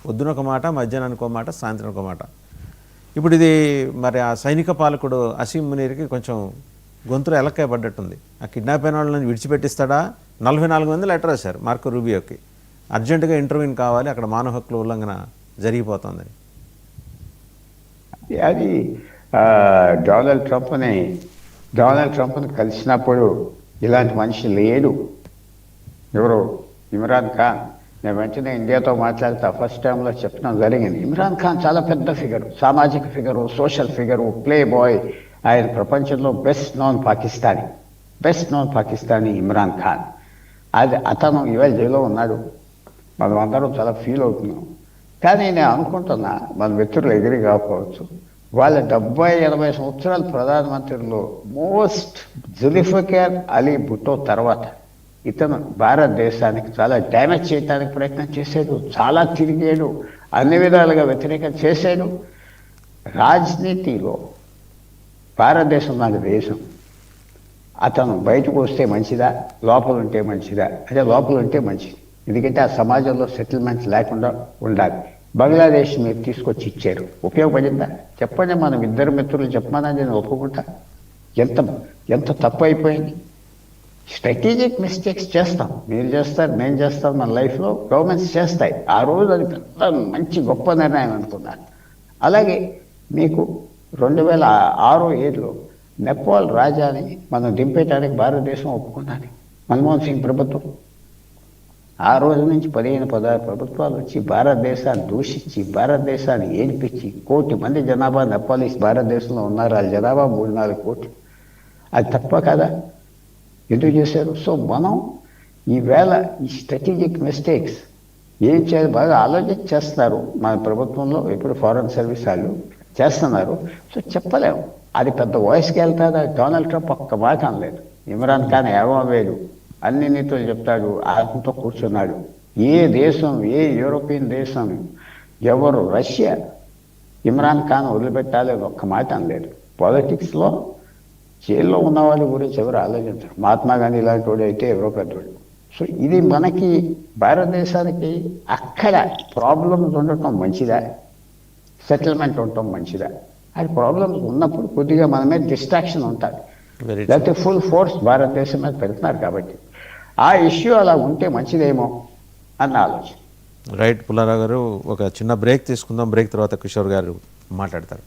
పొద్దున ఒక మాట, మధ్యాహ్నానికి ఒక మాట, సాయంత్రం ఒక మాట. ఇప్పుడు ఇది మరి ఆ సైనిక పాలకుడు అసీం మునీర్కి కొంచెం గొంతులో ఎలక్కాయ పడ్డట్టుంది. ఆ కిడ్నాప్ అయిన వాళ్ళని విడిచిపెట్టిస్తాడా? 44 మంది లెటర్ రాశారు మార్కో రూబియోకి, అర్జెంటుగా ఇంటర్వ్యూని కావాలి, అక్కడ మానవ హక్కుల ఉల్లంఘన జరిగిపోతుందని. అది డొనాల్డ్ ట్రంప్ని కలిసినప్పుడు ఇలాంటి మనిషి లేడు. ఎవరు? ఇమ్రాన్ ఖాన్. నేను వెంటనే ఇండియాతో మాట్లాడితే ఫస్ట్ టైంలో చెప్పడం జరిగింది. ఇమ్రాన్ ఖాన్ చాలా పెద్ద ఫిగరు, సామాజిక figure, social figure, play boy. ఆయన ప్రపంచంలో బెస్ట్ నోన్ పాకిస్తానీ ఇమ్రాన్ ఖాన్. అతను ఇవాళ జైల్లో ఉన్నాడు. మనం అందరం చాలా ఫీల్ అవుతున్నాం. కానీ నేను అనుకుంటున్నా, మన మిత్రులు ఎగిరి కాకపోవచ్చు, వాళ్ళ 70-80 సంవత్సరాల ప్రధానమంత్రిలో మోస్ట్ జుల్ఫికార్ అలీ భుట్టో తర్వాత ఇతను భారతదేశానికి చాలా డ్యామేజ్ చేయడానికి ప్రయత్నం చేశాడు, చాలా తిరిగాడు, అన్ని విధాలుగా వ్యతిరేకం చేశాడు. రాజనీతిలో భారతదేశం లాంటి దేశం, అతను బయటకు వస్తే మంచిదా, లోపల ఉంటే మంచిదా? అంటే లోపల ఉంటే మంచిది, ఎందుకంటే ఆ సమాజంలో సెటిల్మెంట్ లేకుండా ఉండాలి. బంగ్లాదేశ్ మీరు తీసుకొచ్చి ఇచ్చారు, ఉపయోగపడిందా? చెప్పండి. మనం ఇద్దరు మిత్రులు చెప్పమని నేను ఒప్పుకుంటా. ఎంత తప్పు అయిపోయింది. స్ట్రాటజిక్ మిస్టేక్స్ చేస్తాం, మీరు చేస్తారు, నేను చేస్తాను, మన లైఫ్లో గవర్నమెంట్స్ చేస్తాయి. ఆ రోజు అది పెద్ద మంచి గొప్ప నిర్ణయం అనుకున్నాను. అలాగే మీకు 2006-7లో నేపాల్ రాజాని మనం దింపేయడానికి భారతదేశం ఒప్పుకున్నది, మన్మోహన్ సింగ్ ప్రభుత్వం. ఆ రోజు నుంచి 15-16 ప్రభుత్వాలు వచ్చి భారతదేశాన్ని దూషించి, భారతదేశాన్ని ఏడిపించి, 1 కోటి మంది జనాభా నేపాలీస్ భారతదేశంలో ఉన్నారు. వాళ్ళ జనాభా 3-4 కోట్లు. అది తప్ప కదా? ఎందుకు చేశారు? సో మనం ఈవేళ ఈ స్ట్రాటజిక్ మిస్టేక్స్ ఏం చేయాలి బాగా ఆలోచించి చేస్తున్నారు మన ప్రభుత్వంలో. ఇప్పుడు ఫారెన్ సర్వీస్ వాళ్ళు చేస్తున్నారు. సో చెప్పలేము, అది పెద్ద వాయిస్కి వెళ్తుందా? డొనాల్డ్ ట్రంప్ ఒక్క మాట అనలేదు. ఇమ్రాన్ ఖాన్ ఏమవేడు, అన్ని నీతులు చెప్తాడు, ఆత్మతో కూర్చున్నాడు. ఏ దేశం, ఏ యూరోపియన్ దేశం, ఎవరు, రష్యా ఇమ్రాన్ ఖాన్ వదిలిపెట్టాలి ఒక్క మాట అనలేదు. పాలిటిక్స్లో జైల్లో ఉన్న వాళ్ళ గురించి ఎవరు ఆలోచించరు. మహాత్మా గాంధీ ఇలాంటి వాడు అయితే ఎవరో పెద్దవాడు. సో ఇది మనకి భారతదేశానికి అక్కడ ప్రాబ్లమ్స్ ఉండటం మంచిదా, సెటిల్మెంట్ ఉండటం మంచిదా? అది ప్రాబ్లమ్స్ ఉన్నప్పుడు కొద్దిగా మన మీద డిస్ట్రాక్షన్ ఉంటుంది, లేకపోతే ఫుల్ ఫోర్స్ భారతదేశం మీద పెడుతున్నారు. కాబట్టి ఆ ఇష్యూ అలా ఉంటే మంచిదేమో అన్న ఆలోచన. రైట్ పుల్లారావు గారు, ఒక చిన్న బ్రేక్ తీసుకుందాం. బ్రేక్ తర్వాత కిషోర్ గారు మాట్లాడతారు.